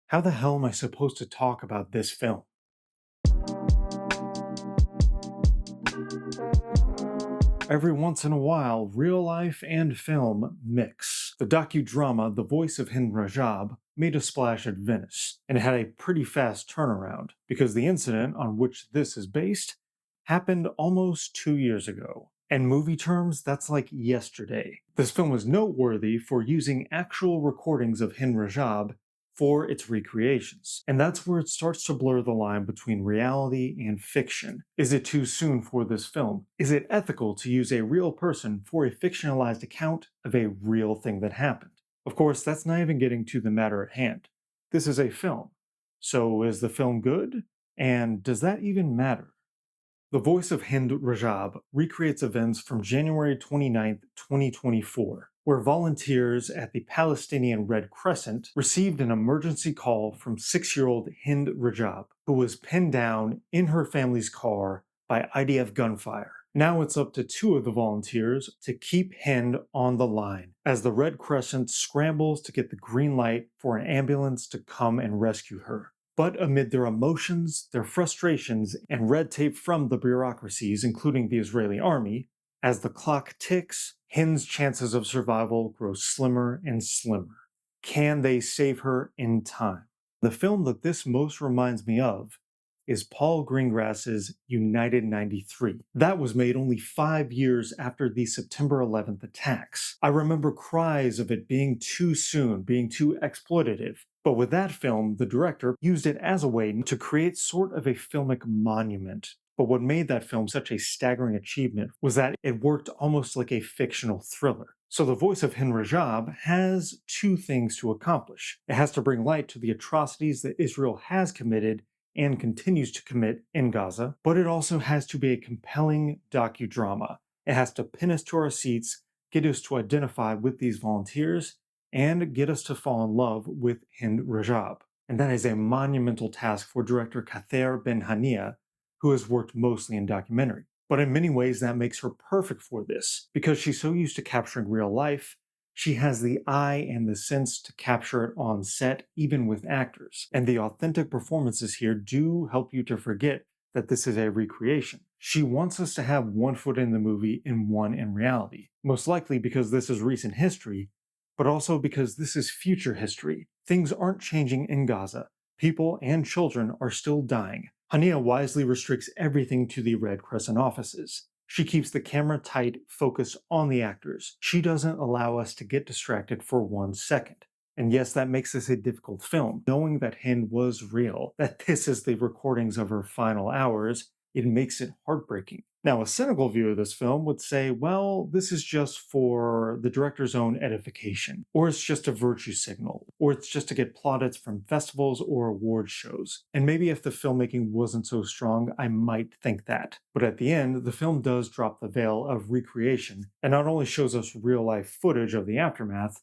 How the hell am I supposed to talk about this film? Every once in a while, real life and film mix. The docudrama The Voice of Hind Rajab made a splash at Venice, and it had a pretty fast turnaround, because the incident on which this is based happened almost 2 years ago. In movie terms, that's like yesterday. This film was noteworthy for using actual recordings of Hind Rajab for its recreations. And that's where it starts to blur the line between reality and fiction. Is it too soon for this film? Is it ethical to use a real person for a fictionalized account of a real thing that happened? Of course, that's not even getting to the matter at hand. This is a film. So is the film good? And does that even matter? The Voice of Hind Rajab recreates events from January 29th, 2024, where volunteers at the Palestinian Red Crescent received an emergency call from 6-year-old Hind Rajab, who was pinned down in her family's car by IDF gunfire. Now it's up to two of the volunteers to keep Hind on the line as the Red Crescent scrambles to get the green light for an ambulance to come and rescue her. But amid their emotions, their frustrations, and red tape from the bureaucracies, including the Israeli army, as the clock ticks, Hind's chances of survival grow slimmer and slimmer. Can they save her in time? The film that this most reminds me of is Paul Greengrass's United 93. That was made only 5 years after the September 11th attacks. I remember cries of it being too soon, being too exploitative. But with that film, the director used it as a way to create sort of a filmic monument. But what made that film such a staggering achievement was that it worked almost like a fictional thriller. So the Voice of Hind Rajab has two things to accomplish. It has to bring light to the atrocities that Israel has committed and continues to commit in Gaza, but it also has to be a compelling docudrama. It has to pin us to our seats, get us to identify with these volunteers, and get us to fall in love with Hind Rajab. And that is a monumental task for director Kather Ben-Hania, who has worked mostly in documentary. But in many ways, that makes her perfect for this, because she's so used to capturing real life. She has the eye and the sense to capture it on set, even with actors. And the authentic performances here do help you to forget that this is a recreation. She wants us to have one foot in the movie and one in reality, most likely because this is recent history, but also because this is future history. Things aren't changing in Gaza. People and children are still dying. Hania wisely restricts everything to the Red Crescent offices. She keeps the camera tight, focused on the actors. She doesn't allow us to get distracted for 1 second. And yes, that makes this a difficult film. Knowing that Hind was real, that this is the recordings of her final hours, it makes it heartbreaking. Now, a cynical view of this film would say, well, this is just for the director's own edification, or it's just a virtue signal, or it's just to get plaudits from festivals or award shows. And maybe if the filmmaking wasn't so strong, I might think that. But at the end, the film does drop the veil of recreation, and not only shows us real-life footage of the aftermath,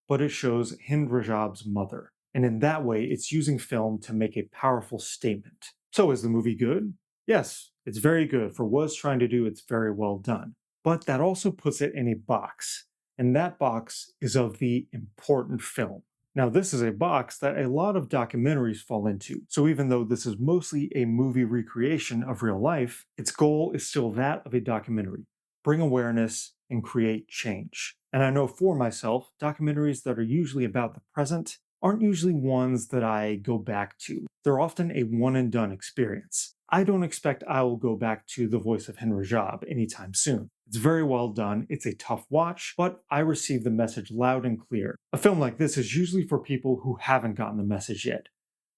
but it shows Hind Rajab's mother. And in that way, it's using film to make a powerful statement. So is the movie good? Yes, it's very good. For what it's trying to do, it's very well done. But that also puts it in a box, and that box is of the important film. Now, this is a box that a lot of documentaries fall into, so even though this is mostly a movie recreation of real life, its goal is still that of a documentary: bring awareness and create change. And I know for myself, documentaries that are usually about the present aren't usually ones that I go back to. They're often a one and done experience. I don't expect I will go back to The Voice of Hind Rajab anytime soon. It's very well done, it's a tough watch, but I receive the message loud and clear. A film like this is usually for people who haven't gotten the message yet,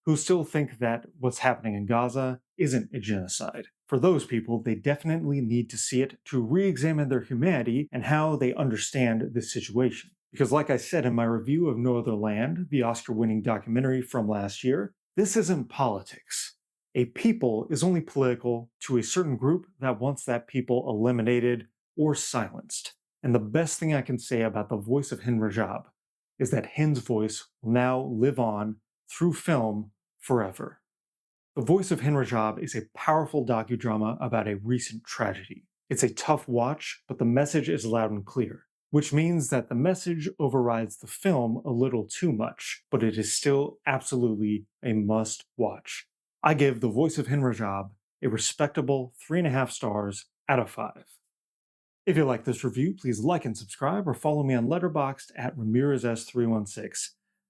who still think that what's happening in Gaza isn't a genocide. For those people, they definitely need to see it to re-examine their humanity and how they understand this situation. Because like I said in my review of No Other Land, the Oscar-winning documentary from last year, this isn't politics. A people is only political to a certain group that wants that people eliminated or silenced. And the best thing I can say about The Voice of Hind Rajab is that Hind's voice will now live on through film forever. The Voice of Hind Rajab is a powerful docudrama about a recent tragedy. It's a tough watch, but the message is loud and clear. which means that the message overrides the film a little too much, but it is still absolutely a must watch. I give The Voice of HIND RAJAB a respectable 3.5 stars out of 5. If you like this review, please like and subscribe or follow me on Letterboxd at RamirezS316.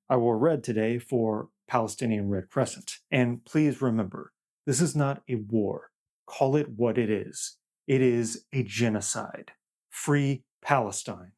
I wore red today for Palestinian Red Crescent. And please remember, this is not a war. Call it what it is. It is a genocide. Free Palestine.